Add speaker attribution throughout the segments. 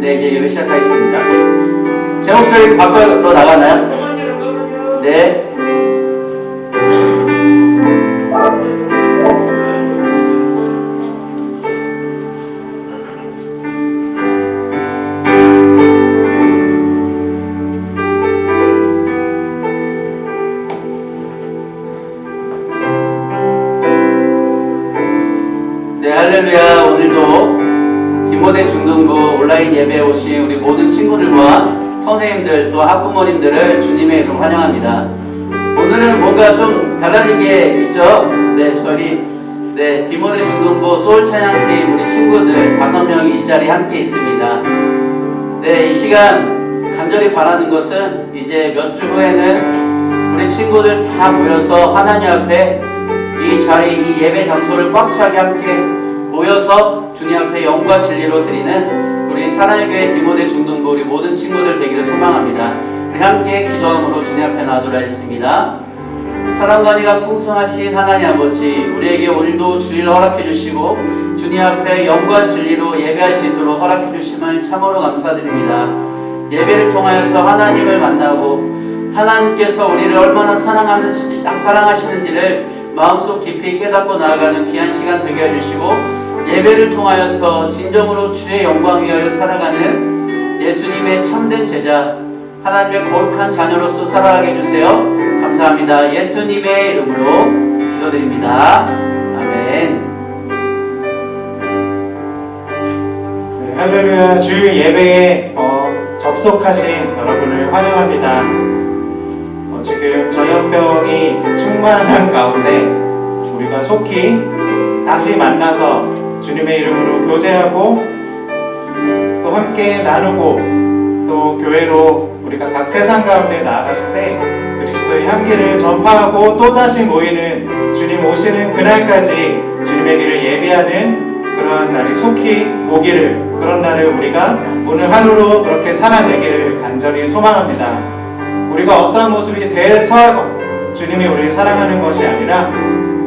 Speaker 1: 네, 이제 예배 시작하겠습니다. 제 목소리 밖으로 나가나요? 네. 네, 할렐루야. 오늘도 디모데 중등부 온라인 예배에 오신 우리 모든 친구들과 선생님들 또 학부모님들을 주님의 이름으로 환영합니다. 오늘은 뭔가 좀 달라진 게 있죠? 네, 저희 디모데 중등부 소울 찬양팀 우리 친구들 5명이 이 자리에 함께 있습니다. 네, 이 시간 간절히 바라는 것은 이제 몇 주 후에는 우리 친구들 다 모여서 하나님 앞에 이 자리, 이 예배 장소를 꽉 차게 함께 모여서 주님 앞에 영과 진리로 드리는 우리 사랑의 교회 디모데 중등부 우리 모든 친구들 되기를 소망합니다. 우리 함께 기도함으로 주님 앞에 나아가도록 하겠습니다. 사랑과 은혜가 풍성하신 하나님 아버지, 우리에게 오늘도 주일을 허락해 주시고 주님 앞에 영과 진리로 예배할 수 있도록 허락해 주심을 참으로 감사드립니다. 예배를 통하여서 하나님을 만나고 하나님께서 우리를 얼마나 사랑하시는지를 마음속 깊이 깨닫고 나아가는 귀한 시간 되게 해주시고 예배를 통하여서 진정으로 주의 영광 위하여 살아가는 예수님의 참된 제자, 하나님의 거룩한 자녀로서 살아가게 해주세요. 감사합니다. 예수님의 이름으로 기도드립니다. 아멘.
Speaker 2: 네, 할렐루야. 주일 예배에 접속하신 여러분을 환영합니다. 지금 전염병이 충만한 가운데 우리가 속히 다시 만나서 주님의 이름으로 교제하고 또 함께 나누고 또 교회로 우리가 각 세상 가운데 나아갔을 때 그리스도의 향기를 전파하고 또다시 모이는 주님 오시는 그날까지 주님의 길을 예비하는 그러한 날이 속히 오기를, 그런 날을 우리가 오늘 하루로 그렇게 살아내기를 간절히 소망합니다. 우리가 어떠한 모습이 돼서 주님이 우리를 사랑하는 것이 아니라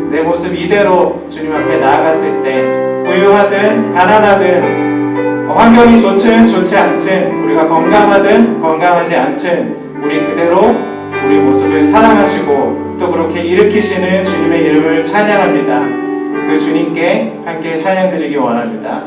Speaker 2: 내 모습 이대로 주님 앞에 나아갔을 때 부유하든 가난하든 환경이 좋든 좋지 않든 우리가 건강하든 건강하지 않든 우리 그대로 우리 모습을 사랑하시고 또 그렇게 일으키시는 주님의 이름을 찬양합니다. 그 주님께 함께 찬양드리기 원합니다.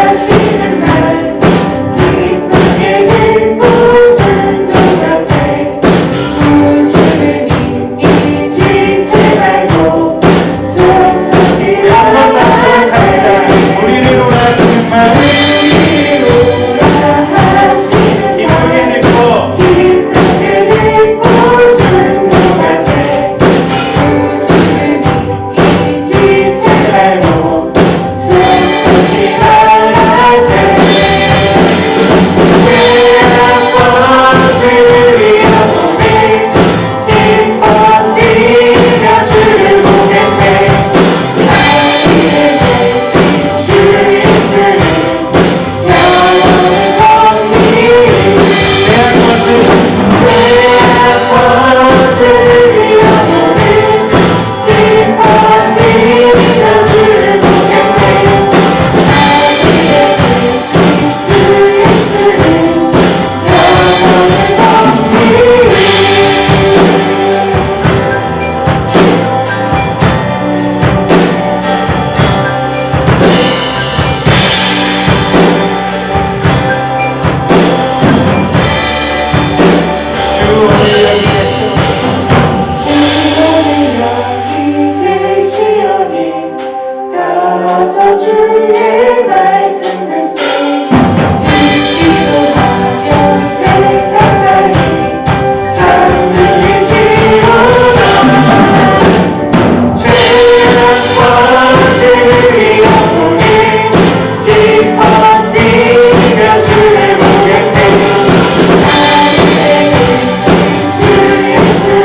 Speaker 3: 하시는 날 기쁘게 듣고 순종하세 구주를 믿기 지체 말고 속속히
Speaker 2: 우리를 원하시는 말
Speaker 3: 하시는
Speaker 2: 기쁘게 듣고
Speaker 3: 기쁘게 듣고 순종하세 구주를 믿기 지체 말고 속속히 따라하세 기뻐 뛰며 주를 보겠네 나의 대신 주 예수를 영원히 섬기리 무엇을 영원히 기뻐 뛰며 주를 보겠네 나의 대신 주 예수를 영원히 섬기리 주오늘 여기 계시오니 따라서 주의 말씀 들세 듣기도 하면 생각하니 참 들리시로다 죄악과 죄의 영혼이 기뻐 뛰며 주를 보겠네 나의 주 예수를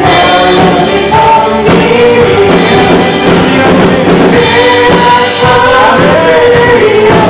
Speaker 3: 영원히 섬기리 죄악과 죄의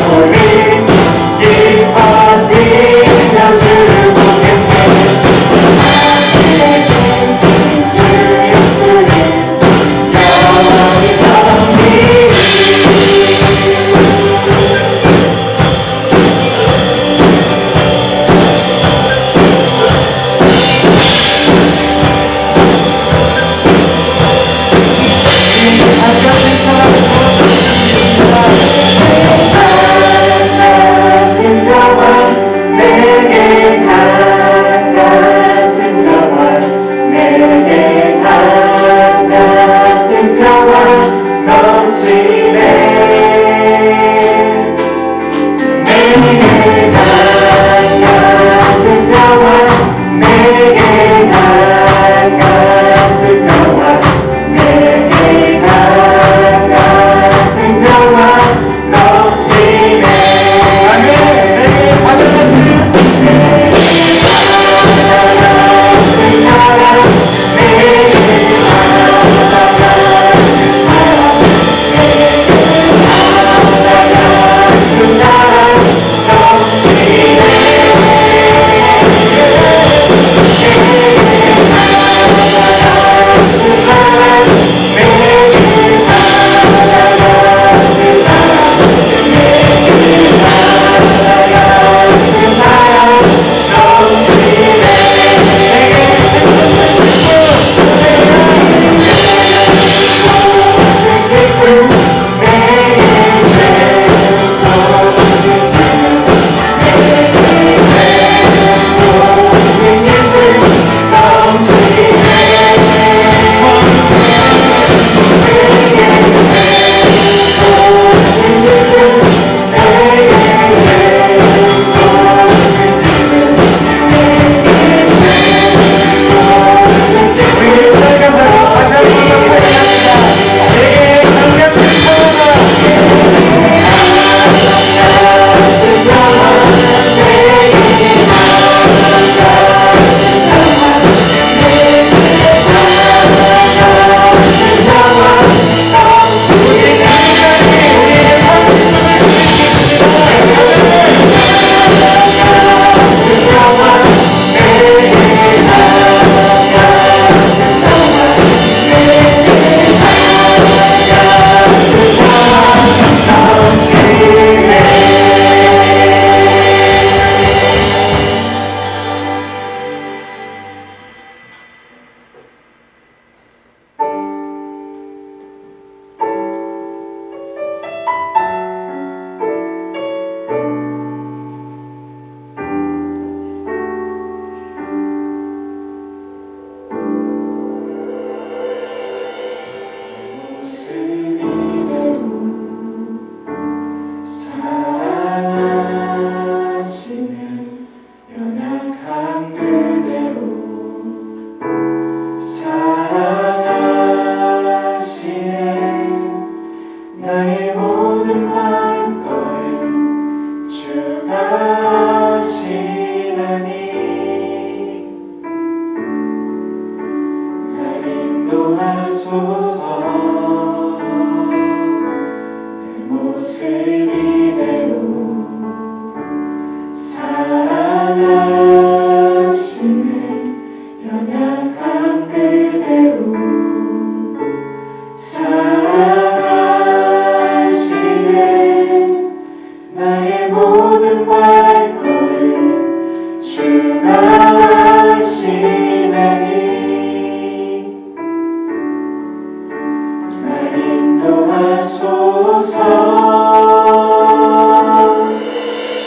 Speaker 2: 인도하소서.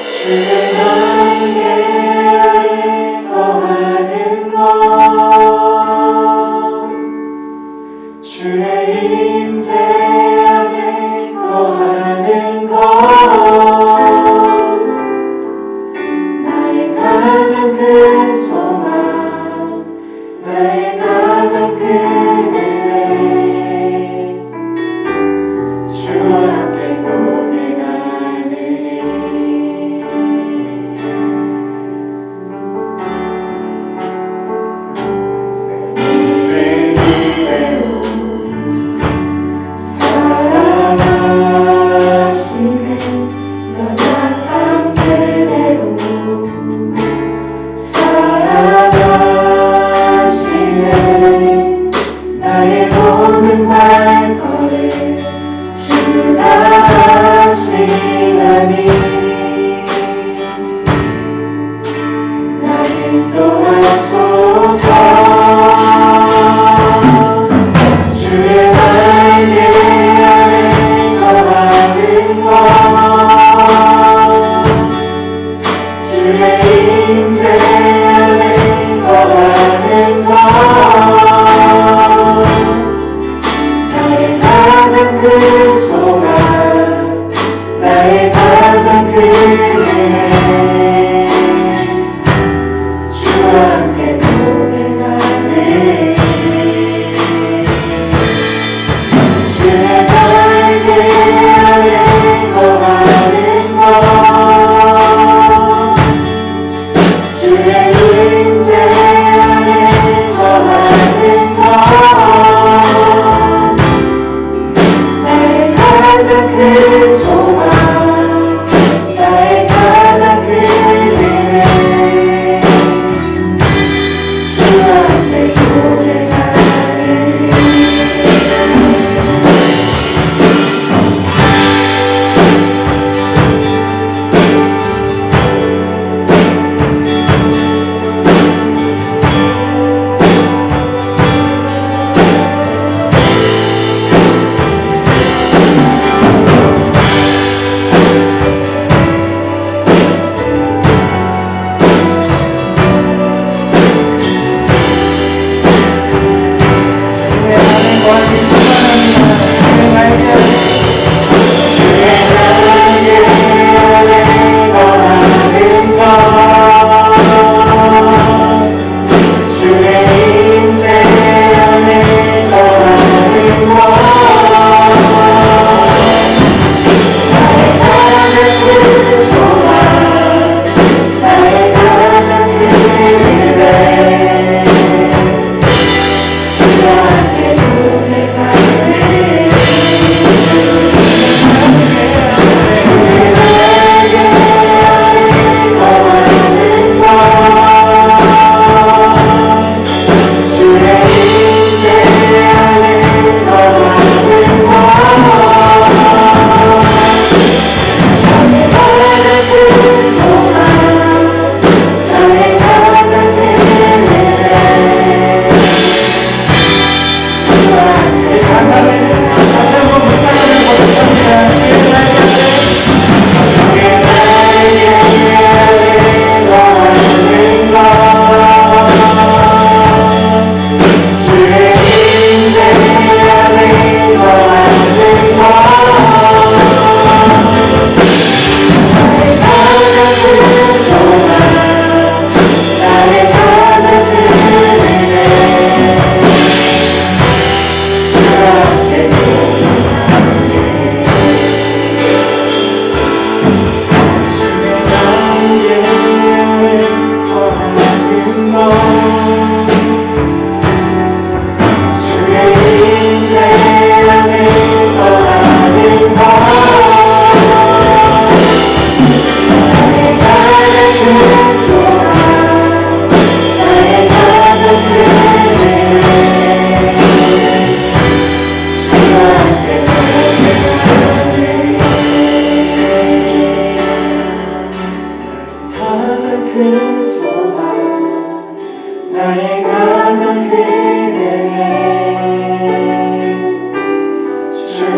Speaker 2: 주의 날개 아래 거하는 것, 주의 임재 안에 거하는 것, 나의 가장 큰 소망, 나의 가장 큰 은혜, 주와 함께 동행하느니. 사랑하시네 나랑 함께 내로 사랑하시네 나의 모든 발걸음 주가 하시나니 나를 인도하소서. 주의 날개 아래 거하는 것, 주의 임재 안에 거하는 것, 나의 가장 큰 소망, 나의 가장 큰 은혜, 주와 함께 동행하네. 주의 날개 아래 거하는 것, 주의 임재 안에 거하는 것, 나의 가장 큰 소망, 나의 가장 큰 은혜, 주와 함께 동행하네.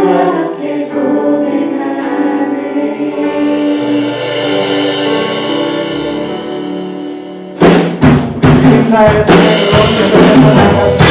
Speaker 3: 함께 동행하네.
Speaker 2: 인사의 진행으로 계속해서 나갑시다.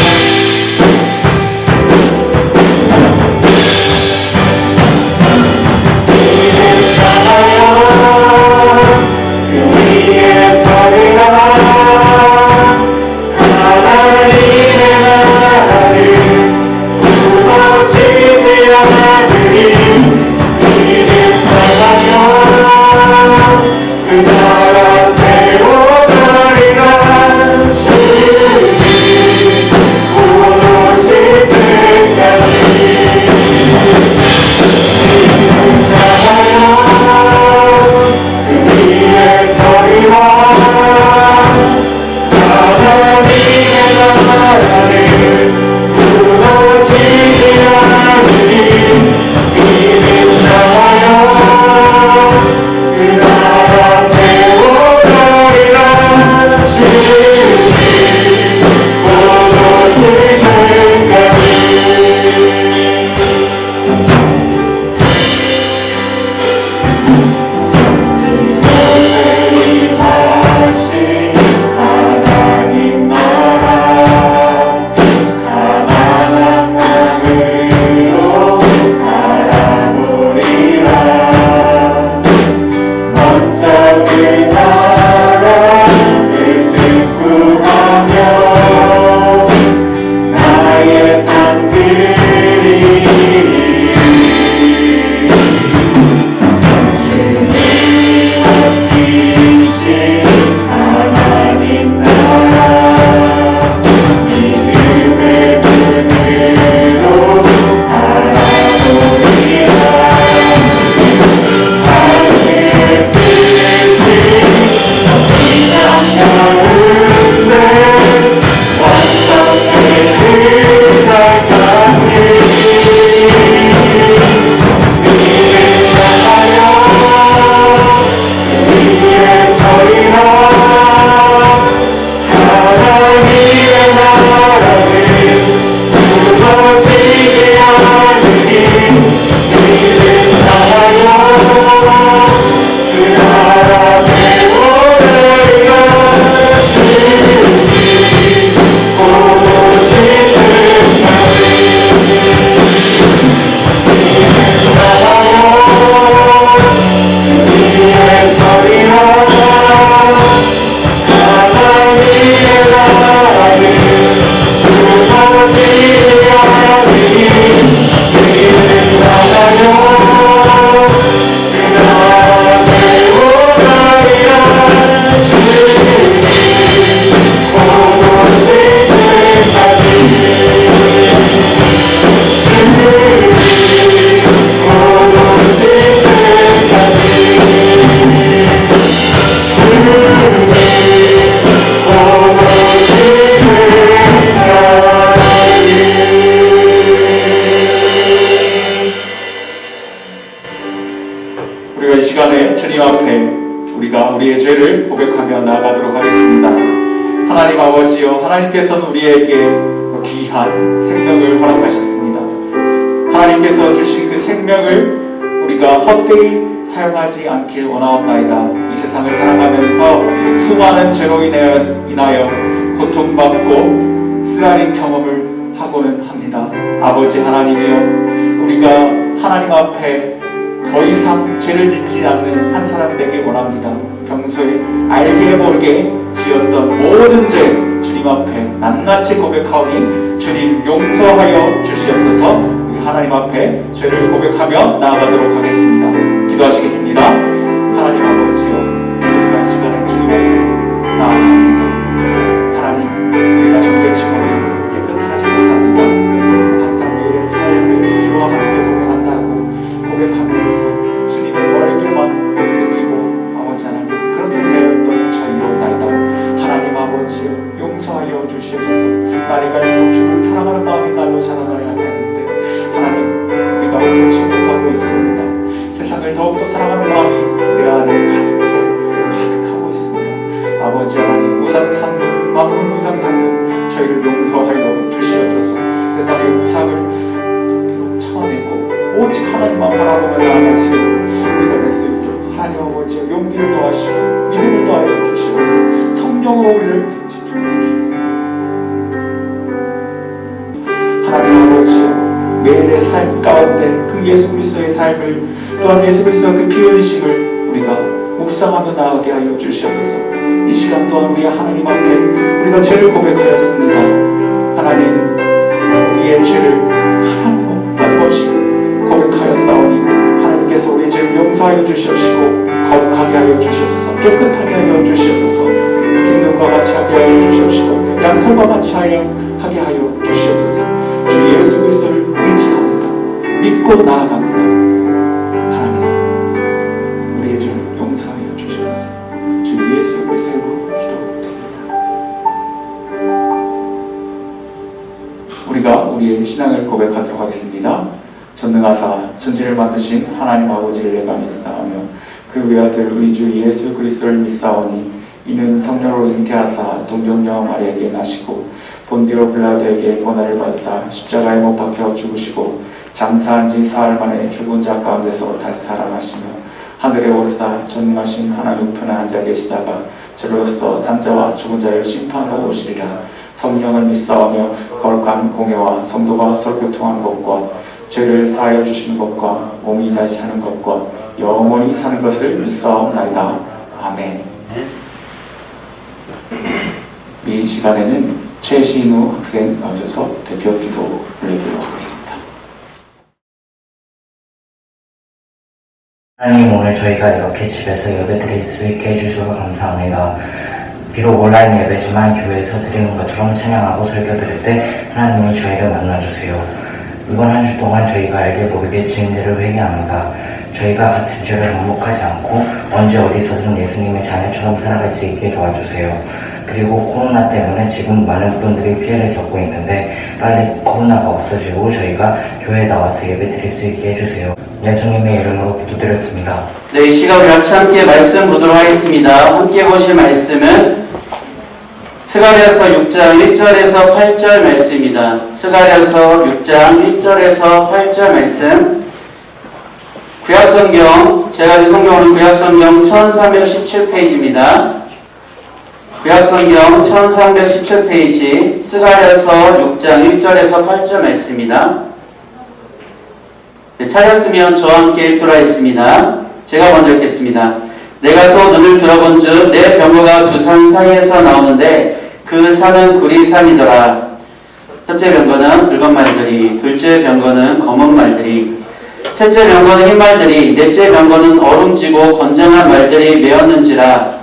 Speaker 4: 우리가 이 시간에 주님 앞에 우리가 우리의 죄를 고백하며 나아가도록 하겠습니다. 하나님 아버지여, 하나님께서는 우리에게 귀한 생명을 허락하셨습니다. 하나님께서 주신 그 생명을 우리가 헛되이 사용하지 않길 원하옵나이다. 이 세상을 살아가면서 수많은 죄로 인하여 고통받고 쓰라린 경험을 하고는 합니다. 아버지 하나님이여, 우리가 하나님 앞에 더 이상 죄를 짓지 않는 한 사람이 되길 원합니다. 평소에 알게 모르게 지었던 모든 죄 주님 앞에 낱낱이 고백하오니 주님 용서하여 주시옵소서. 우리 하나님 앞에 죄를 고백하며 나아가도록 하겠습니다. 기도하시겠습니다. 하나님 아버지여, 우리가 이 시간에 주님 앞에 나아갑니다. 하나님, 우리가 정결치 못하고 깨끗하지 못합니다. 항상 우리의 삶을 주어하는 데 동행한다고 고백하면서 주님의 멀게만 느끼고, 아버지 하나님, 그렇게 되었던 저희로나이다. 하나님 아버지여, 용서하여 주시옵소서. 날이 갈수록 주를 사랑하는 마음이 날로 자라나야 하는데 하나님, 우리가 그렇지 못하고 있습니다. 세상을 더욱더 사랑하는 마음이 내 안에 가득하고 있습니다. 아버지 하나님, 우상 삼는, 만물 우상 삼는 저희를 용서하여 주시옵소서. 세상의 우상을 쳐내고 오직 하나님만 바라보며 나아가시고 우리가 될 수 있도록 하나님 아버지 용기를 더하시고 믿음을 더하여 주시옵소서. 성령으로 우리를 지키고 주시옵소서. 하나님 아버지 매일의 삶 가운데 그 예수 그리스도의 삶을 또한 예수 그리스도의 그 피 흘리심을 우리가 묵상하며 나아가게 하여 주시옵소서. 이 시간 또한 우리 하나님 앞에 우리가 죄를 고백하였습니다. 하나님 우리의 죄를 하나도 빠짐없이 고백하였사오니 하나님께서 우리의 죄를 용서하여 주시옵시고 거룩하게 하여 주시옵소서. 깨끗하게 하여 주시옵소서. 김능과 같이 하게 하여 주시옵시고 양털과 같이 하게 하여 주시옵소서. 주 예수 그리스도를 의지합니다. 믿고 나아갑니다. 하나님 우리의 죄를 용서하여 주시옵소서. 주 예수 그리스도의 이름으로 기도드립니다. 우리가 우리의 신앙을 고백하도록 하겠습니다. 전능하사 천지를 만드신 하나님 아버지를 내가 믿사오며 그 외아들 우리 주 예수 그리스도를 믿사오니 이는 성령으로 잉태하사 동정녀 마리아에게 나시고 본디오 빌라도에게 고난을 받으사 십자가에 못 박혀 죽으시고 장사한 지 사흘 만에 죽은 자 가운데서 다시 살아나시며 하늘에 오르사 전능하신 하나님 우편에 앉아 계시다가 저로서 산자와 죽은 자를 심판하러 오시리라. 성령을 믿사오며 거룩한 공예와 성도가 서로 교통하는 것과 죄를 사하여 주시는 것과 몸이 다시 사는 것과 영원히 사는 것을 믿사옵나이다. 아멘. 이 시간에는 최신우 학생 나오셔서 대표 기도 올리도록 하겠습니다.
Speaker 5: 하나님, 오늘 저희가 이렇게 집에서 예배 드릴 수 있게 해주셔서 감사합니다. 비록 온라인 예배지만 교회에서 드리는 것처럼 찬양하고 설교 드릴 때 하나님이 저희를 만나주세요. 이번 한 주 동안 저희가 알게 모르게 지은 일을 회개합니다. 저희가 같은 죄를 반복하지 않고 언제 어디서든 예수님의 자녀처럼 살아갈 수 있게 도와주세요. 그리고 코로나 때문에 지금 많은 분들이 피해를 겪고 있는데 빨리 코로나가 없어지고 저희가 교회에 나와서 예배 드릴 수 있게 해주세요. 예수님의 이름으로 기도드렸습니다.
Speaker 1: 네, 이 시간 우리 같이 함께 말씀 보도록 하겠습니다. 함께 보실 말씀은 스가랴서 6장 1절에서 8절 말씀입니다. 스가랴서 6장 1절에서 8절 말씀. 구약성경, 제가 가진 성경은 구약성경 1317페이지입니다. 구약성경 1317페이지 스가랴서 6장 1절에서 8절 말씀입니다. 네, 찾았으면 저와 함께 읽도록 하겠습니다. 제가 먼저 읽겠습니다. 내가 또 눈을 들어본즉 내 병거가 두 산 사이에서 나오는데 그 산은 구리산이더라. 첫째 병거는 붉은 말들이, 둘째 병거는 검은 말들이, 셋째 병거는 흰 말들이, 넷째 병거는 얼음지고 건장한 말들이 메었는지라.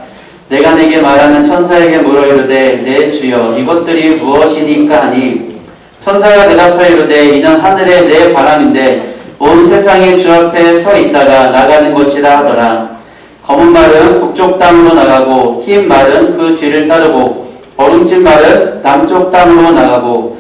Speaker 1: 내가 내게 말하는 천사에게 물어 이르되 내 주여 이것들이 무엇이니까 하니 천사가 대답하여 이르되 이는 하늘의 내 바람인데 온 세상이 주 앞에 서 있다가 나가는 것이라 하더라. 검은 말은 북쪽 땅으로 나가고 흰 말은 그 뒤를 따르고 얼음진 말은 남쪽 땅으로 나가고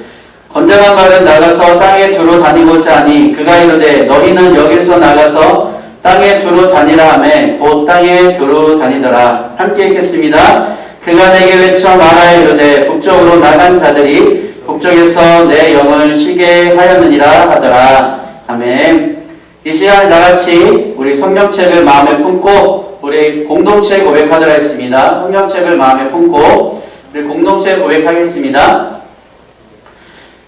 Speaker 1: 건장한 말은 나가서 땅에 두루 다니고자 하니 그가 이르되 너희는 여기서 나가서 땅에 두루 다니라 하매 곧 땅에 두루 다니더라. 함께 읽겠습니다. 그가 내게 외쳐 말하여 이르되 북쪽으로 나간 자들이 북쪽에서 내 영을 쉬게 하였느니라 하더라. 아멘. 이 시간에 나같이 우리 성경책을 마음에 품고 우리 공동체 고백하도록 하겠습니다. 성경책을 마음에 품고 우리 공동체 고백하겠습니다.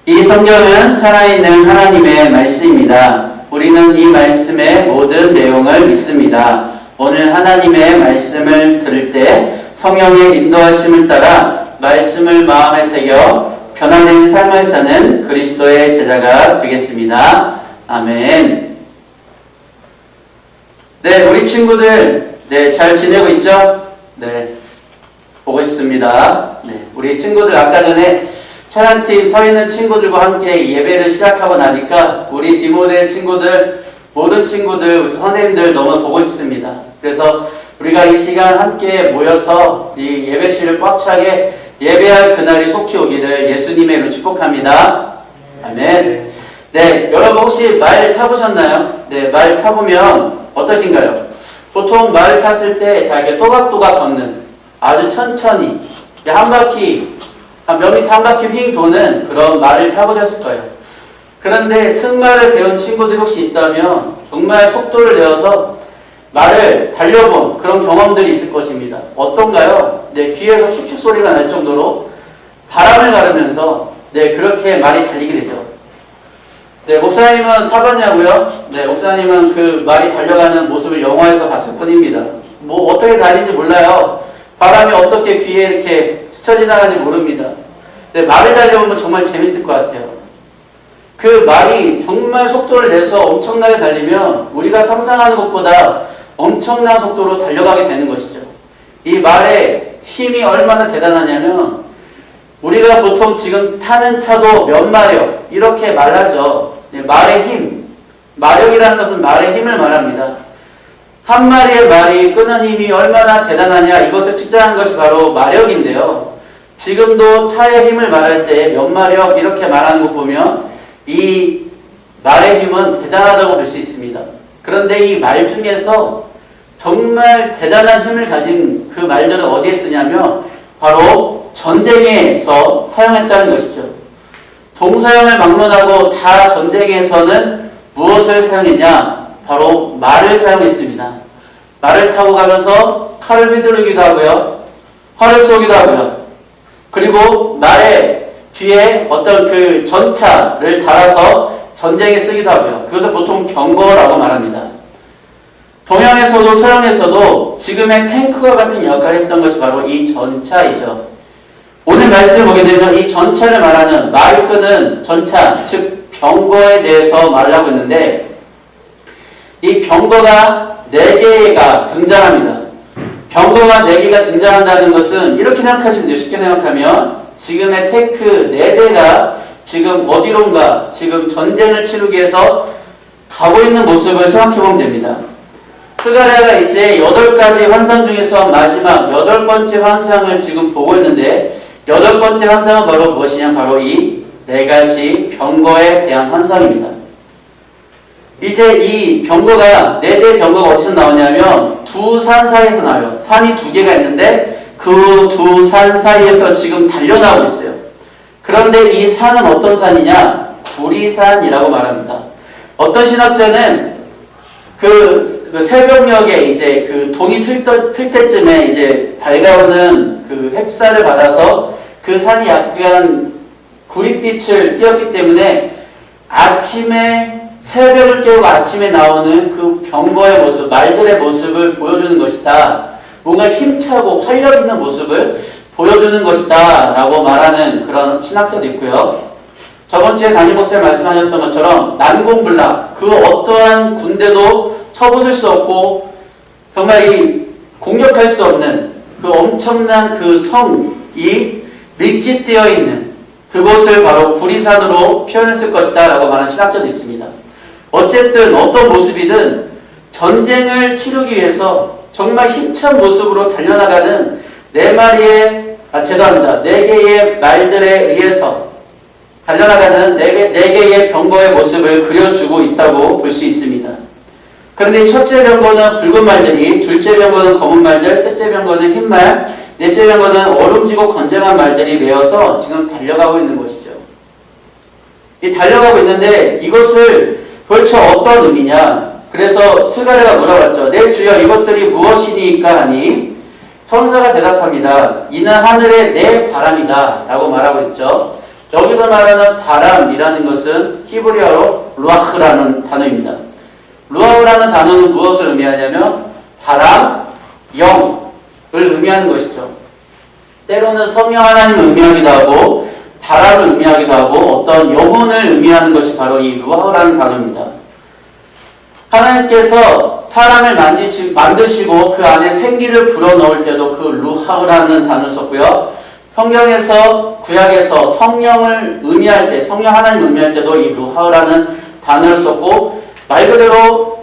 Speaker 1: 이 성경은 살아있는 하나님의 말씀입니다. 우리는 이 말씀의 모든 내용을 믿습니다. 오늘 하나님의 말씀을 들을 때 성령의 인도하심을 따라 말씀을 마음에 새겨 변화된 삶을 사는 그리스도의 제자가 되겠습니다. 아멘. 네, 우리 친구들, 네, 잘 지내고 있죠? 네, 보고 싶습니다. 네, 우리 친구들 아까 전에 찬양팀 서 있는 친구들과 함께 예배를 시작하고 나니까 우리 디모데 친구들, 모든 친구들, 선생님들 너무 보고 싶습니다. 그래서 우리가 이 시간 함께 모여서 이 예배실을 꽉 차게 예배할 그날이 속히 오기를 예수님의 이름으로 축복합니다. 아멘. 네, 여러분 혹시 말 타보셨나요? 네, 말 타보면 어떠신가요? 보통 말을 탔을 때 다 이렇게 또각또각 걷는 아주 천천히 한 바퀴 몇 미터 한 바퀴 휙 도는 그런 말을 타보셨을 거예요. 그런데 승마를 배운 친구들이 혹시 있다면 정말 속도를 내어서 말을 달려본 그런 경험들이 있을 것입니다. 어떤가요? 네, 귀에서 슉슉 소리가 날 정도로 바람을 가르면서 네, 그렇게 말이 달리게 되죠. 네, 목사님은 타봤냐고요? 네, 목사님은 그 말이 달려가는 모습을 영화에서 봤을 뿐입니다. 뭐 어떻게 달리는지 몰라요. 바람이 어떻게 귀에 이렇게 스쳐 지나가는지 모릅니다. 네, 말을 달려보면 정말 재밌을 것 같아요. 그 말이 정말 속도를 내서 엄청나게 달리면 우리가 상상하는 것보다 엄청난 속도로 달려가게 되는 것이죠. 이 말의 힘이 얼마나 대단하냐면 우리가 보통 지금 타는 차도 몇 마력 이렇게 말하죠. 말의 힘, 마력이라는 것은 말의 힘을 말합니다. 한 마리의 말이 끄는 힘이 얼마나 대단하냐 이것을 측정한 것이 바로 마력인데요. 지금도 차의 힘을 말할 때 몇 마력 이렇게 말하는 거 보면 이 말의 힘은 대단하다고 볼 수 있습니다. 그런데 이 말 중에서 정말 대단한 힘을 가진 그 말들은 어디에 쓰냐면 바로 전쟁에서 사용했다는 것이죠. 동서양을 막론하고 다 전쟁에서는 무엇을 사용했냐? 바로 말을 사용했습니다. 말을 타고 가면서 칼을 휘두르기도 하고요. 활을 쏘기도 하고요. 그리고 말의 뒤에 어떤 그 전차를 달아서 전쟁에 쓰기도 하고요. 그것을 보통 병거라고 말합니다. 동양에서도 서양에서도 지금의 탱크와 같은 역할을 했던 것이 바로 이 전차이죠. 오늘 말씀을 보게 되면 이 전차를 말하는 말을 끄는 전차, 즉 병거에 대해서 말을 하고 있는데 이 병거가 4개가 등장합니다. 병거가 4개가 등장한다는 것은 이렇게 생각하시면 돼요. 쉽게 생각하면 지금의 탱크 4대가 지금 어디론가 지금 전쟁을 치르기 위해서 가고 있는 모습을 생각해 보면 됩니다. 스가랴가 이제 8가지 환상 중에서 마지막 8번째 환상을 지금 보고 있는데 8번째 환상은 바로 무엇이냐? 바로 이 4가지 병거에 대한 환상입니다. 이제 이 병거가 4대의 병거가 어디서 나오냐면 두 산 사이에서 나와요. 산이 2개가 있는데 그 두 산 사이에서 지금 달려나오고 있어요. 그런데 이 산은 어떤 산이냐? 구리산이라고 말합니다. 어떤 신학자는 그 새벽녘에 이제 그 동이 틀 때쯤에 이제 밝아오는 그 햇살을 받아서 그 산이 약간 구릿빛을 띄었기 때문에 아침에 새벽을 깨우고 아침에 나오는 그 병거의 모습, 말들의 모습을 보여주는 것이다. 뭔가 힘차고 활력 있는 모습을 보여주는 것이다 라고 말하는 그런 신학자도 있고요. 저번 주에 담임 목사님 말씀하셨던 것처럼 난공불락, 그 어떠한 군대도 쳐부술 수 없고 정말 이 공격할 수 없는 그 엄청난 그 성이 밀집되어 있는 그곳을 바로 구리산으로 표현했을 것이다 라고 말하는 신학자도 있습니다. 어쨌든 어떤 모습이든 전쟁을 치르기 위해서 정말 힘찬 모습으로 달려나가는 4개의 말들에 의해서 달려나가는 4개의 병거의 모습을 그려주고 있다고 볼 수 있습니다. 그런데 첫째 병거는 붉은 말들이, 둘째 병거는 검은 말들, 셋째 병거는 흰 말, 넷째 병거는 얼음지고 건장한 말들이 메어서 지금 달려가고 있는 것이죠. 이 달려가고 있는데 이것을 도대체 어떤 의미냐? 그래서 스가랴가 물어봤죠. 내 주여 이것들이 무엇이니까 하니 천사가 대답합니다. 이는 하늘의 내 바람이다 라고 말하고 있죠. 여기서 말하는 바람이라는 것은 히브리어로 루아흐라는 단어입니다. 루아흐라는 단어는 무엇을 의미하냐면 바람, 영을 의미하는 것이죠. 때로는 성령 하나님을 의미하기도 하고 바람을 의미하기도 하고 어떤 영혼을 의미하는 것이 바로 이 루아흐라는 단어입니다. 하나님께서 사람을 만드시고 그 안에 생기를 불어넣을 때도 그 루아흐라는 단어를 썼고요. 성경에서 구약에서 성령을 의미할 때, 성령 하나님을 의미할 때도 이 루아흐라는 단어를 썼고 말 그대로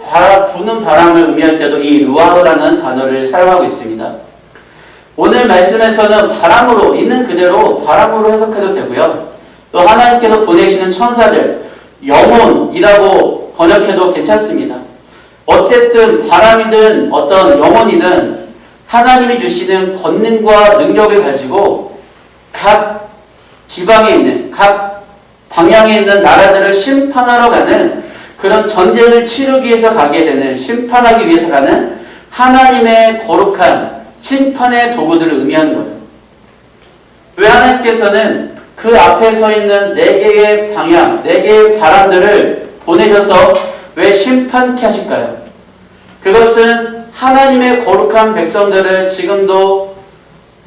Speaker 1: 부는 바람을 의미할 때도 이 루아흐라는 단어를 사용하고 있습니다. 오늘 말씀에서는 바람으로, 있는 그대로 바람으로 해석해도 되고요. 또 하나님께서 보내시는 천사들, 영혼이라고 번역해도 괜찮습니다. 어쨌든 바람이든 어떤 영혼이든 하나님이 주시는 권능과 능력을 가지고 각 지방에 있는, 각 방향에 있는 나라들을 심판하러 가는 그런 전쟁을 치르기 위해서 가게 되는, 심판하기 위해서 가는 하나님의 거룩한 심판의 도구들을 의미하는 거예요. 왜 하나님께서는 그 앞에 서 있는 4개의 방향, 4개의 바람들을 보내셔서 왜 심판케 하실까요? 그것은 하나님의 거룩한 백성들을 지금도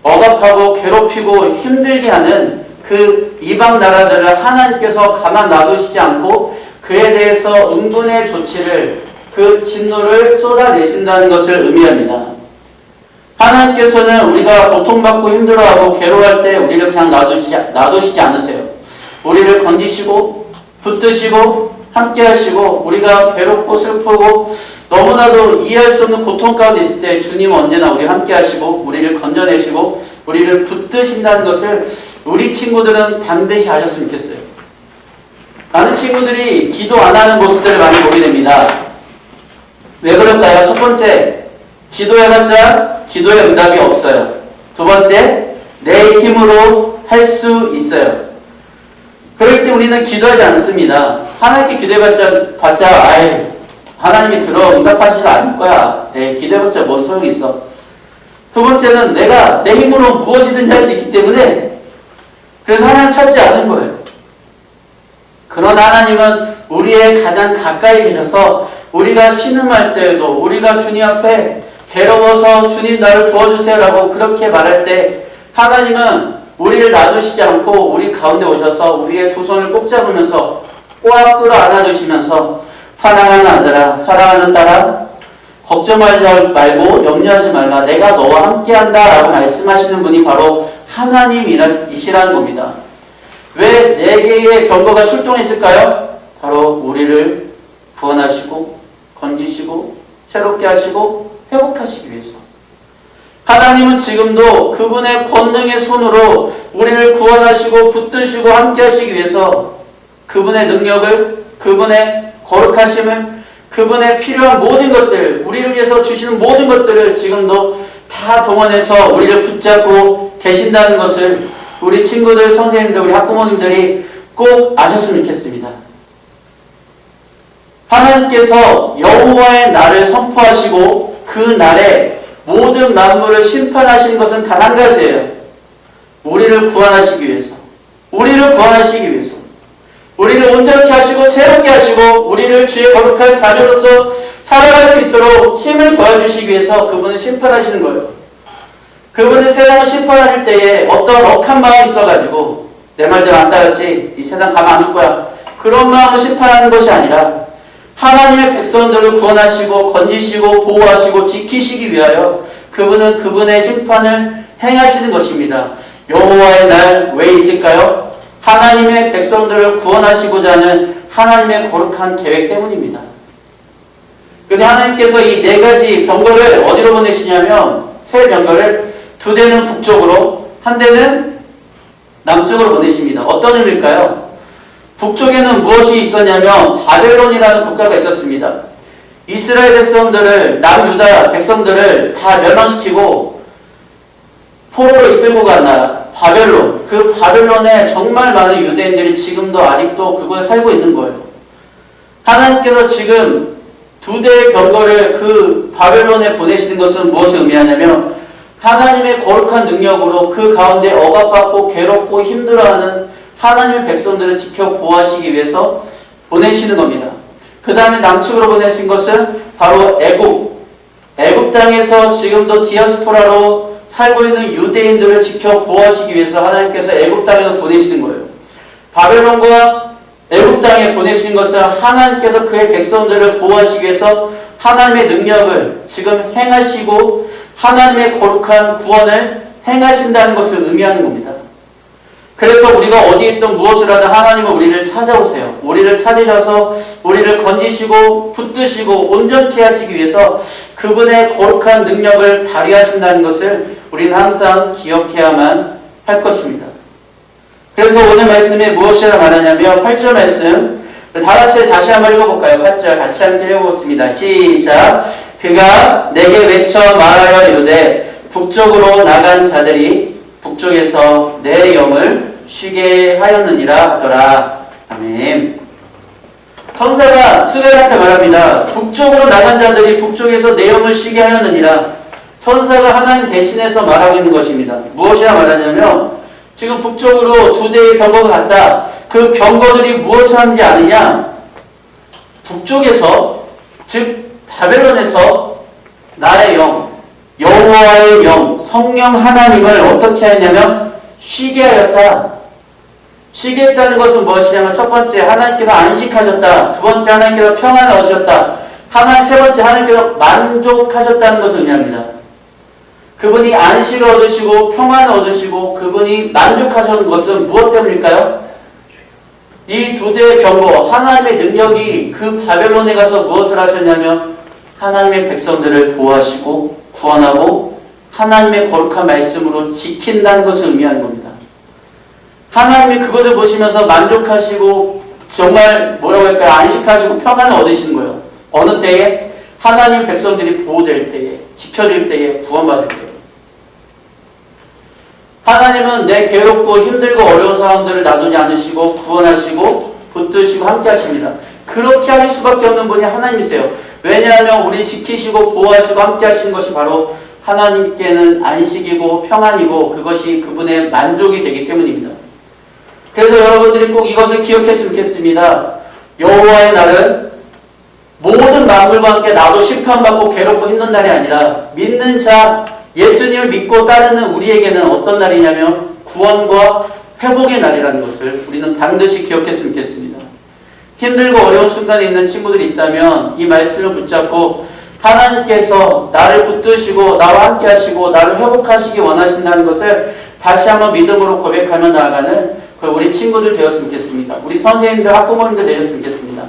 Speaker 1: 억압하고 괴롭히고 힘들게 하는 그 이방 나라들을 하나님께서 가만 놔두시지 않고 그에 대해서 응분의 조치를, 그 진노를 쏟아내신다는 것을 의미합니다. 하나님께서는 우리가 고통받고 힘들어하고 괴로워할 때 우리를 그냥 놔두시지 않으세요. 우리를 건지시고 붙드시고 함께 하시고, 우리가 괴롭고 슬프고 너무나도 이해할 수 없는 고통 가운데 있을 때 주님은 언제나 우리 함께 하시고 우리를 건져내시고 우리를 붙드신다는 것을 우리 친구들은 반드시 아셨으면 좋겠어요. 많은 친구들이 기도 안 하는 모습들을 많이 보게 됩니다. 왜 그럴까요? 첫 번째, 기도해봤자 기도의 응답이 없어요. 두 번째, 내 힘으로 할 수 있어요. 그럴 때 우리는 기도하지 않습니다. 하나님께 기도해봤자 아이, 하나님이 들어 응답하시지 않을 거야. 기도해봤자 뭔 소용이 있어. 두 번째는 내가 내 힘으로 무엇이든지 할 수 있기 때문에 그래서 하나님 찾지 않은 거예요. 그러나 하나님은 우리의 가장 가까이 계셔서 우리가 신음할 때에도, 우리가 주님 앞에 괴로워서 주님 나를 도와주세요 라고 그렇게 말할 때 하나님은 우리를 놔두시지 않고 우리 가운데 오셔서 우리의 두 손을 꼭 잡으면서 꽉 끌어 안아주시면서 사랑하는 아들아, 사랑하는 딸아, 걱정하지 말고 염려하지 말라, 내가 너와 함께한다 라고 말씀하시는 분이 바로 하나님이시라는 겁니다. 왜 4개의 병거가 출동했을까요? 바로 우리를 구원하시고 건지시고 새롭게 하시고 회복하시기 위해서. 하나님은 지금도 그분의 권능의 손으로 우리를 구원하시고 붙드시고 함께 하시기 위해서 그분의 능력을, 그분의 거룩하심을, 그분의 필요한 모든 것들, 우리를 위해서 주시는 모든 것들을 지금도 다 동원해서 우리를 붙잡고 계신다는 것을 우리 친구들, 선생님들, 우리 학부모님들이 꼭 아셨으면 좋겠습니다. 하나님께서 여호와의 날을 선포하시고 그 날에 모든 만물을 심판하시는 것은 단 한 가지예요. 우리를 구원하시기 위해서. 우리를 구원하시기 위해서. 우리를 온전케 하시고 새롭게 하시고 우리를 주의 거룩한 자녀로서 살아갈 수 있도록 힘을 더해주시기 위해서 그분을 심판하시는 거예요. 그분은 세상을 심판하실 때에 어떤 억한 마음이 있어가지고 내 말대로 안 따랐지, 이 세상 가만 안 둘 거야, 그런 마음으로 심판하는 것이 아니라 하나님의 백성들을 구원하시고 건지시고 보호하시고 지키시기 위하여 그분은 그분의 심판을 행하시는 것입니다. 여호와의 날 왜 있을까요? 하나님의 백성들을 구원하시고자 하는 하나님의 거룩한 계획 때문입니다. 근데 하나님께서 이 4가지 병거를 어디로 보내시냐면, 새 병거를 2대는 북쪽으로, 1대는 남쪽으로 보내십니다. 어떤 의미일까요? 북쪽에는 무엇이 있었냐면 바벨론이라는 국가가 있었습니다. 이스라엘 백성들을, 남유다 백성들을 다 멸망시키고 포로로 이끌고 간 나라 바벨론, 그 바벨론에 정말 많은 유대인들이 지금도 아직도 그곳에 살고 있는 거예요. 하나님께서 지금 2대의 병거를 그 바벨론에 보내시는 것은 무엇을 의미하냐면 하나님의 거룩한 능력으로 그 가운데 억압받고 괴롭고 힘들어하는 하나님의 백성들을 지켜 보호하시기 위해서 보내시는 겁니다. 그 다음에 남측으로 보내신 것은 바로 애굽 땅에서 지금도 디아스포라로 살고 있는 유대인들을 지켜 보호하시기 위해서 하나님께서 애굽 땅에서 보내시는 거예요. 바벨론과 애굽 땅에 보내시는 것은 하나님께서 그의 백성들을 보호하시기 위해서 하나님의 능력을 지금 행하시고 하나님의 거룩한 구원을 행하신다는 것을 의미하는 겁니다. 그래서 우리가 어디에 있든 무엇을 하든 하나님은 우리를 찾아오세요. 우리를 찾으셔서 우리를 건지시고 붙드시고 온전케 하시기 위해서 그분의 거룩한 능력을 발휘하신다는 것을 우리는 항상 기억해야만 할 것입니다. 그래서 오늘 말씀에 무엇이라 말하냐면 8절 말씀 다 같이 다시 한번 읽어볼까요? 8절 같이 함께 읽어보겠습니다. 시작. 그가 내게 외쳐 말하여 이르되 북쪽으로 나간 자들이 북쪽에서 내 영을 쉬게 하였느니라 하더라. 아멘. 천사가 스가랴한테 말합니다. 북쪽으로 나간 자들이 북쪽에서 내 영을 쉬게 하였느니라. 천사가 하나님 대신해서 말하고 있는 것입니다. 무엇이라 말하냐면 지금 북쪽으로 두 대의 병거가 갔다. 그 병거들이 무엇을 하는지 아느냐? 북쪽에서 즉 바벨론에서 나의 영, 여호와의 영, 성령 하나님을 어떻게 하냐면 쉬게 하였다. 쉬게 했다는 것은 무엇이냐면 첫 번째 하나님께서 안식하셨다. 두 번째 하나님께서 평안을 얻으셨다. 세 번째 하나님께서 만족하셨다는 것을 의미합니다. 그분이 안식을 얻으시고 평안을 얻으시고 그분이 만족하셨던 것은 무엇 때문일까요? 이 두 대의 병거 하나님의 능력이 그 바벨론에 가서 무엇을 하셨냐면 하나님의 백성들을 보호하시고 구원하고 하나님의 거룩한 말씀으로 지킨다는 것을 의미하는 겁니다. 하나님이 그것을 보시면서 만족하시고 정말 뭐라고 할까요? 안식하시고 평안을 얻으시는 거예요. 어느 때에? 하나님 백성들이 보호될 때에, 지켜질 때에, 구원받을 때에. 하나님은 내 괴롭고 힘들고 어려운 상황들을 놔두지 않으시고 구원하시고 붙드시고 함께 하십니다. 그렇게 하실 수밖에 없는 분이 하나님이세요. 왜냐하면 우리 지키시고 보호하시고 함께 하시는 것이 바로 하나님께는 안식이고 평안이고 그것이 그분의 만족이 되기 때문입니다. 그래서 여러분들이 꼭 이것을 기억했으면 좋겠습니다. 여호와의 날은 모든 만물과 함께 나도 심판받고 괴롭고 힘든 날이 아니라 믿는 자, 예수님을 믿고 따르는 우리에게는 어떤 날이냐면 구원과 회복의 날이라는 것을 우리는 반드시 기억했으면 좋겠습니다. 힘들고 어려운 순간에 있는 친구들이 있다면 이 말씀을 붙잡고 하나님께서 나를 붙드시고 나와 함께 하시고 나를 회복하시기 원하신다는 것을 다시 한번 믿음으로 고백하며 나아가는 우리 친구들 되었으면 좋겠습니다. 우리 선생님들, 학부모님들 되었으면 좋겠습니다.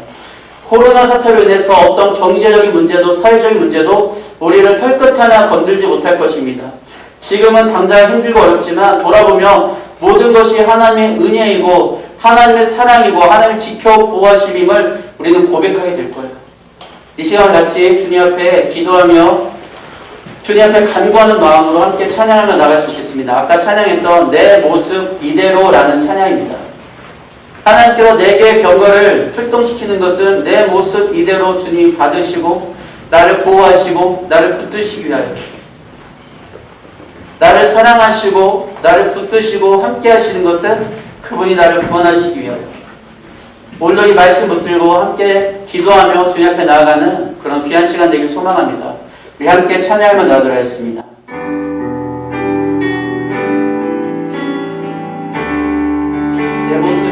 Speaker 1: 코로나 사태로 인해서 어떤 경제적인 문제도 사회적인 문제도 우리를 털끝 하나 건들지 못할 것입니다. 지금은 당장 힘들고 어렵지만 돌아보면 모든 것이 하나님의 은혜이고 하나님의 사랑이고 하나님의 지켜 보호하심임을 우리는 고백하게 될 거예요. 이 시간 같이 주님 앞에 기도하며 주님 앞에 간구하는 마음으로 함께 찬양하며 나갔으면 좋겠습니다. 아까 찬양했던 내 모습 이대로라는 찬양입니다. 하나님께서 내게 병거를 출동시키는 것은 내 모습 이대로 주님 받으시고 나를 보호하시고 나를 붙드시기 위하여 나를 사랑하시고 나를 붙드시고 함께 하시는 것은 그분이 나를 구원하시기 위하여 오늘도 이 말씀 붙들고 함께 기도하며 주님 앞에 나아가는 그런 귀한 시간 되길 소망합니다. 우리 함께 찬양하며 나아가도록 하겠습니다. 내 모습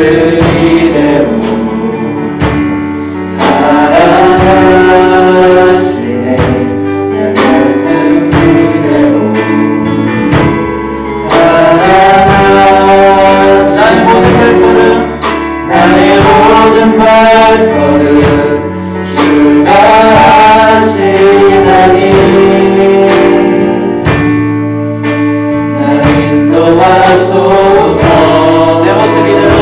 Speaker 1: 이대로 사랑하시네 내 모습 이대로 나의 모든 발걸음 나의 모든 발걸음 주가 하시나니 날 인도하소서 내 모습 이대로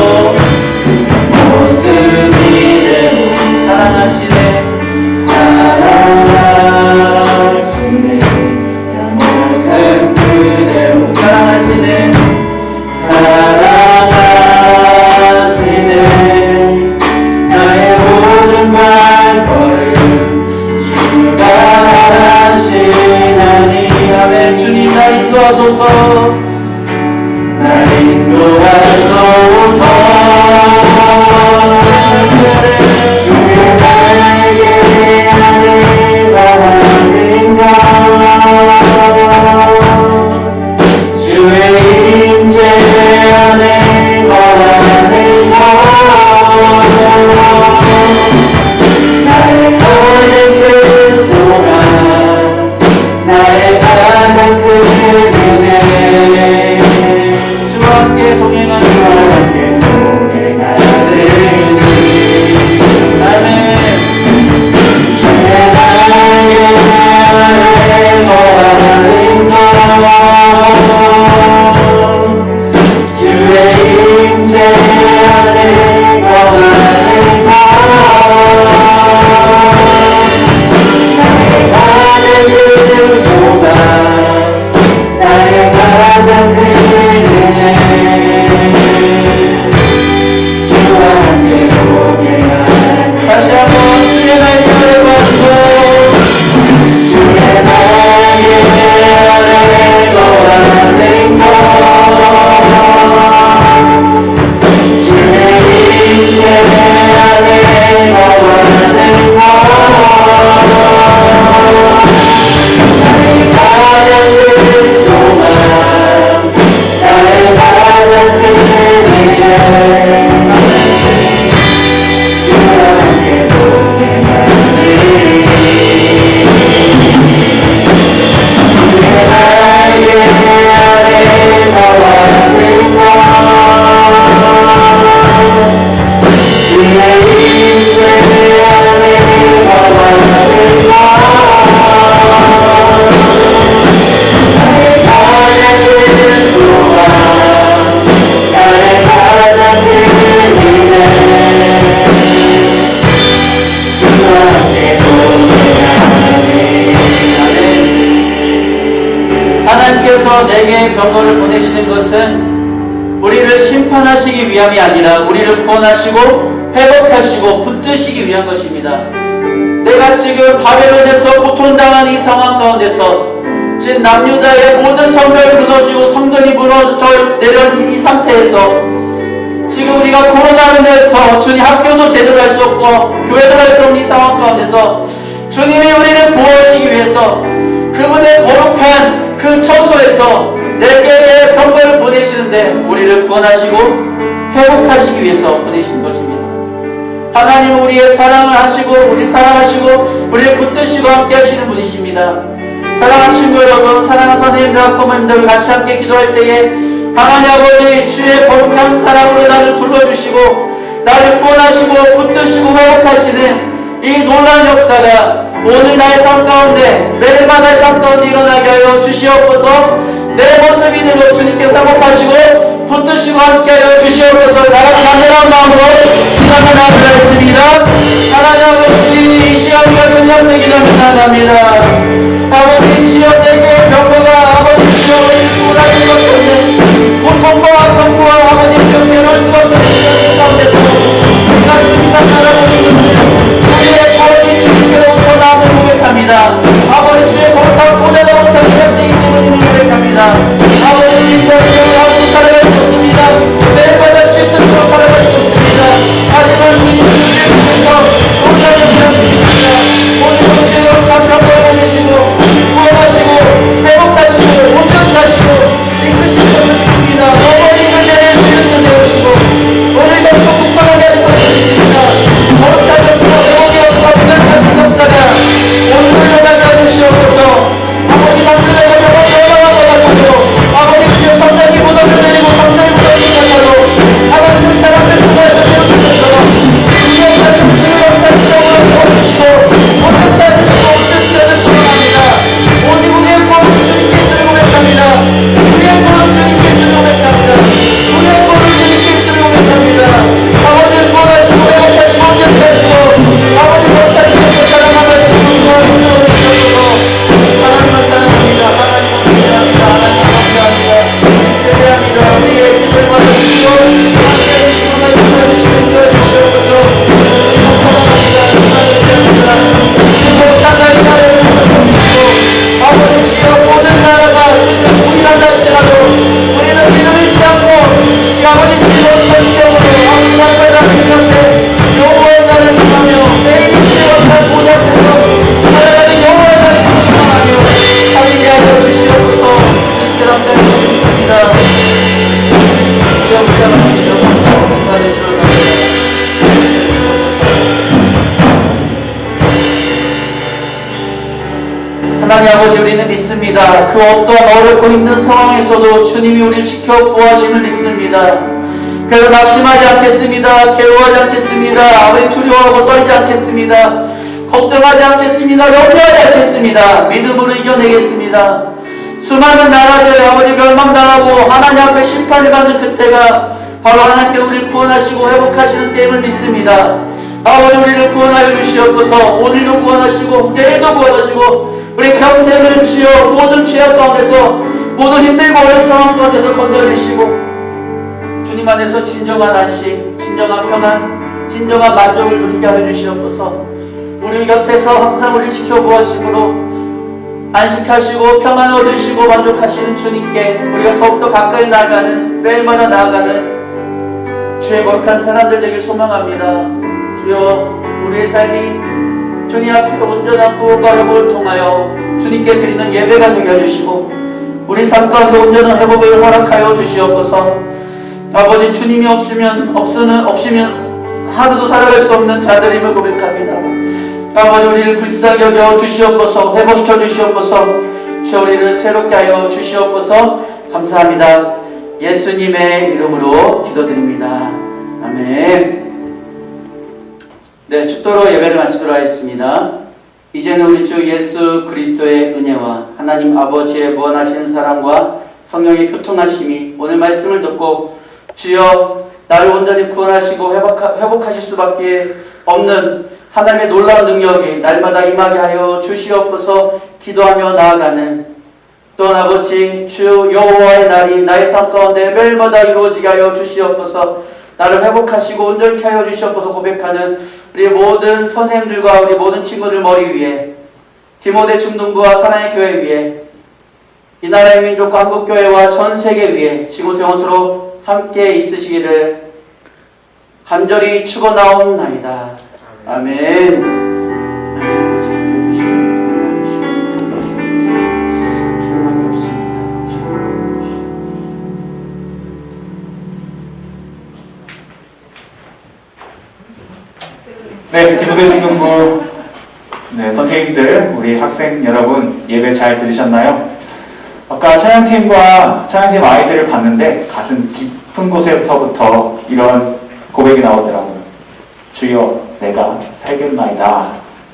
Speaker 1: 주여 내게 병거를 보내시는 것은 우리를 심판하시기 위함이 아니라 우리를 구원하시고 회복하시고 붙드시기 위한 것입니다. 내가 지금 바벨론에서 고통당한 이 상황 가운데서 지금 남유다의 모든 성벽이 무너지고 성전이 무너져 내려온 이 상태에서 지금 우리가 코로나로 인해서 주님 학교도 제대로 할 수 없고 교회도 할 수 없는 이 상황 가운데서 주님이 우리를 구하시기 위해서 그분의 거룩한 그 처소에서 내게 병거를 보내시는데 우리를 구원하시고 회복하시기 위해서 보내신 것입니다. 하나님은 우리의 사랑을 하시고 우리 사랑하시고 우리를 붙드시고 함께 하시는 분이십니다. 사랑하는 친구 여러분, 사랑하는 선생님들, 학부모님들 같이 함께 기도할 때에 하나님 아버지 주의 거룩한 사랑으로 나를 둘러주시고 나를 구원하시고 붙드시고 회복하시는 이 놀라운 역사가 오늘 나의 삶 가운데 매일마다의 삶 가운데 일어나게 하여 주시옵소서. 내 모습이 되고 주님께서 회복하시고 붙드시고 함께하여 주시옵소서. 나가 간절한 마음으로 기도하며 나아가겠습니다. 하나님 아버지 이 시간과 주님께 기도합니다. 나갑니다. 아버지 주여 내게 병거가 아버지 주여 구원하신 것 때문에 고통과痛苦와 아버지 주여 괴로울 수밖에 없는 가운데서 우리가 주님과 살아가는 것을 우리의 구원이 주님께로부터 나음을 고백합니다. 아버지 주의 거룩한 보내도 못한 시간되기 때문에 고백합니다. 아버지 주여 살아갈 수 없습니다. 매일마다 주의 뜻으로 살아갈 수 없습니다. 하지만 주님 주의 뜻에서 놀라는 시간입니다. 오늘도 주의 거룩한 병거를 보내시고 구원하시고 회복하시고 온전하시고 이끄시는 분입니다. 어머니가 내를 주는 되시고 오늘 백성 국방하게 하는 것입니다. 거룩한 역사 회복의 역사 부결하신 역사가 오늘 일어나게 하시옵소서. 아버지 남편에게 병을 넘어가고 아버지 주여 성장이 무너져 내리고 성장이 무너지는 것으로 아버지 그 사람들 통해서 세우신 것처럼 주의 말씀 주의 역사 지정을 세워주시고 온전히 해주시고 온전히 소망합니다. 온 이국의 구원을 주님께 주를 고백합니다. 우리의 구원을 주님께 주를 고백합니다. 우리의 구원을 주님께 주를 고백합니다. 아버지를 구원하시고 회복하시고 온전하시고 아버지 역사하시고 사랑하시고 하나님만 사랑합니다. 하나님만 사랑합니다. 제대합니다. 우리의 기도를 받아주시고 함께 해주시고 말씀해주시고 인도해주시옵소서. 사랑합니다. 사랑합니다. 사랑합니다. 아버지 주여 모든 나라가 주님 우리가 할지라도 우리는 믿음을 잃지 않고 이 아버지 주여 전적으로 아버지 나라가 주님한테 여호와의 나를 구하며 매일이 주의 역할 보좌 앞에서 살아가는 여호와의 나를 구하며 살리게 하여 주시옵소서. 주님께 감사드립니다. 주여 우리가 주시옵소서. 주만의 주를 감사합니다. 하나님 아버지 우리는 믿습니다. 그 어떠한 어렵고 힘든 상황에서도 주님이 우리를 지켜 보호하심을 믿습니다. 그래서 낙심하지 않겠습니다. 괴로워하지 않겠습니다. 아버지 두려워하고 떨지 않겠습니다. 걱정하지 않겠습니다. 염려하지 않겠습니다. 믿음으로 이겨내겠습니다. 수많은 나라들 아버지 멸망당하고 하나님 앞에 심판을 받는 그때가 바로 하나님께 우리를 구원하시고 회복하시는 때임을 믿습니다. 아버지 우리를 구원하여 주시옵소서. 오늘도 구원하시고 내일도 구원하시고 우리 평생을 주여 모든 죄악 가운데서 모든 힘들고 어려운 상황 가운데서 건져내시고 주님 안에서 진정한 안식, 진정한 평안, 진정한 만족을 누리게 하여 주시옵소서. 우리 곁에서 항상 우리를 지켜보아심으로 안식하시고 평안 얻으시고 만족하시는 주님께 우리가 더욱더 가까이 나아가는 매일마다 나아가는 주의 거룩한 사람들 되길 소망합니다. 주여 우리의 삶이 주님 앞에 온전한 구원과 회복을 통하여 주님께 드리는 예배가 되게 해주시고 우리 삶 가운데 온전한 회복을 허락하여 주시옵소서. 아버지 주님이 없으면 하루도 살아갈 수 없는 자들임을 고백합니다. 아버지 우리를 불쌍히 여겨 주시옵소서. 회복시켜 주시옵소서. 주여 우리를 새롭게 하여 주시옵소서. 감사합니다. 예수님의 이름으로 기도드립니다. 아멘. 네, 축도로 예배를 마치도록 하겠습니다. 이제는 우리 주 예수 그리스도의 은혜와 하나님 아버지의 무한하신 사랑과 성령의 교통하심이 오늘 말씀을 듣고 주여 나를 온전히 구원하시고 회복하실 수밖에 없는 하나님의 놀라운 능력이 날마다 임하게 하여 주시옵소서. 기도하며 나아가는 또한 아버지 주 여호와의 날이 나의 삶 가운데 매일마다 이루어지게 하여 주시옵소서. 나를 회복하시고 온전케 하여 주시옵소서. 고백하는 우리 모든 선생님들과 우리 모든 친구들 머리 위에 디모데 중등부와 사랑의 교회 위에 이 나라의 민족과 한국교회와 전 세계 위에 지금 영원토록 함께 있으시기를 간절히 축원하옵나이다. 아멘.
Speaker 4: 네, 디모데 중등부 선생님들, 우리 학생 여러분 예배 잘 들으셨나요? 아까 찬양팀 아이들을 봤는데 가슴 깊은 곳에서부터 이런 고백이 나오더라고요. 주여 내가 살겠나이다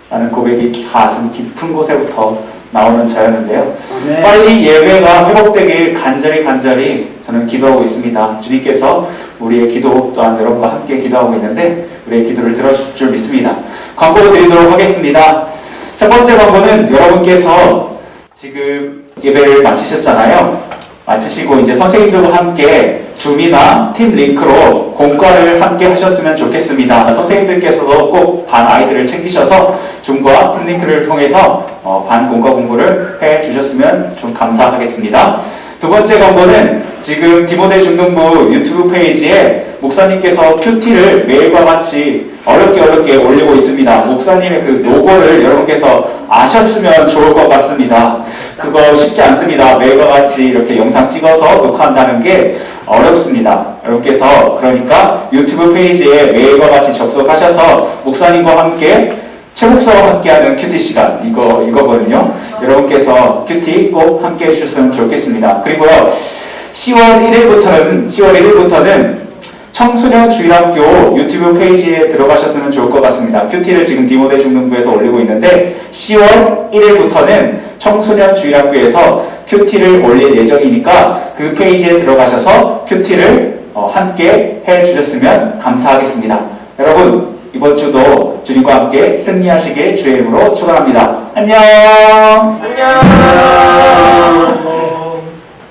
Speaker 4: 라는 고백이 가슴 깊은 곳에부터 나오는 자였는데요.
Speaker 1: 네.
Speaker 4: 빨리 예배가 회복되길 간절히 저는 기도하고 있습니다. 주님께서 우리의 기도 또한 여러분과 함께 기도하고 있는데 우리의 기도를 들어주실 줄 믿습니다. 광고를 드리도록 하겠습니다. 첫 번째 광고는 여러분께서 지금 예배를 마치셨잖아요. 마치시고 이제 선생님들과 함께 줌이나 팀 링크로 공과를 함께 하셨으면 좋겠습니다. 선생님들께서도 꼭 반 아이들을 챙기셔서 줌과 팀 링크를 통해서 반 공과 공부를 해 주셨으면 좀 감사하겠습니다. 두 번째 광고는 지금 디모데 중등부 유튜브 페이지에 목사님께서 큐티를 매일과 같이 어렵게 올리고 있습니다. 목사님의 그 노고를 여러분께서 아셨으면 좋을 것 같습니다. 그거 쉽지 않습니다. 매일과 같이 이렇게 영상 찍어서 녹화한다는 게 어렵습니다. 여러분께서 그러니까 유튜브 페이지에 매일과 같이 접속하셔서 목사님과 함께 최목사와 함께하는 큐티 시간 이거거든요. 여러분께서 큐티 꼭 함께 해주셨으면 좋겠습니다. 그리고요 10월 1일부터는 청소년 주일학교 유튜브 페이지에 들어가셨으면 좋을 것 같습니다. 큐티를 지금 디모데 중등부에서 올리고 있는데 10월 1일부터는 청소년 주일학교에서 큐티를 올릴 예정이니까 그 페이지에 들어가셔서 큐티를 함께 해주셨으면 감사하겠습니다. 여러분 이번 주도 주님과 함께 승리하시길 주의 이름으로 축원합니다. 안녕.
Speaker 1: 안녕.